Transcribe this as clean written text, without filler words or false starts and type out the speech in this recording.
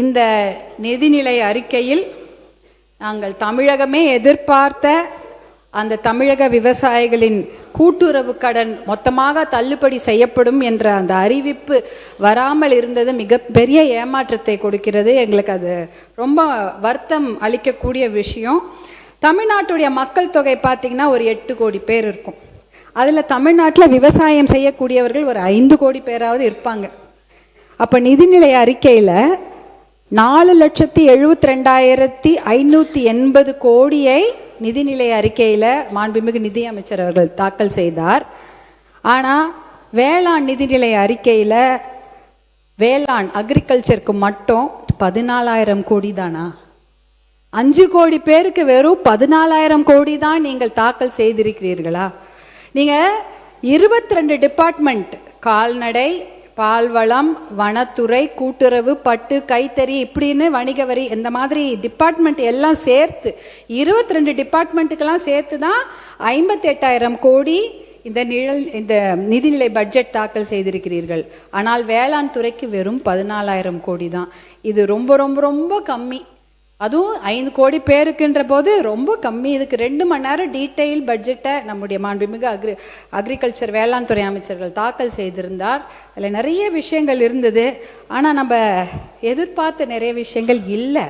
இந்த நிதிநிலை அறிக்கையில் நாங்கள் தமிழகமே எதிர்பார்த்த அந்த தமிழக விவசாயிகளின் கூட்டுறவு கடன் மொத்தமாக தள்ளுபடி செய்யப்படும் என்ற அந்த அறிவிப்பு வராமல் இருந்தது மிகப்பெரிய ஏமாற்றத்தை கொடுக்கிறது. எங்களுக்கு அது ரொம்ப வருத்தம் அளிக்கக்கூடிய விஷயம். தமிழ்நாட்டுடைய மக்கள் தொகை பார்த்திங்கன்னா ஒரு 8 கோடி பேர் இருக்கும். அதில் தமிழ்நாட்டில் விவசாயம் செய்யக்கூடியவர்கள் ஒரு 5 கோடி பேராவது இருப்பாங்க. அப்போ நிதிநிலை அறிக்கையில் 4,72,580 கோடியை நிதிநிலை அறிக்கையில் மாண்புமிகு நிதியமைச்சர் அவர்கள் தாக்கல் செய்தார். ஆனால் வேளாண் நிதிநிலை அறிக்கையில் வேளாண் அக்ரிகல்ச்சருக்கு மட்டும் 14,000 கோடி தானா? 5 கோடி பேருக்கு வெறும் 14,000 கோடி தான் நீங்கள் தாக்கல் செய்திருக்கிறீர்களா? நீங்கள் 22 டிபார்ட்மெண்ட், கால்நடை, பால்வளம், வனத்துறை, கூட்டுறவு, பட்டு, கைத்தறி, இப்படின்னு வணிக வரி, இந்த மாதிரி டிபார்ட்மெண்ட் எல்லாம் சேர்த்து 22 டிபார்ட்மெண்ட்டுக்கெல்லாம் சேர்த்து தான் 58,000 கோடி இந்த நிதிநிலை பட்ஜெட் தாக்கல் செய்திருக்கிறீர்கள். ஆனால் வேளாண் துறைக்கு வெறும் 14,000 கோடி தான். இது ரொம்ப ரொம்ப ரொம்ப கம்மி. அதுவும் 5 கோடி பேருக்குன்ற போது ரொம்ப கம்மி. இதுக்கு 2 மணி நேரம் டீட்டெயில் பட்ஜெட்டை நம்முடைய மாண்புமிகு அக்ரிகல்ச்சர் வேளாண் துறை அமைச்சர்கள் தாக்கல் செய்திருந்தார். அதில் நிறைய விஷயங்கள் இருந்தது. ஆனால் நம்ம எதிர்பார்த்த நிறைய விஷயங்கள் இல்லை.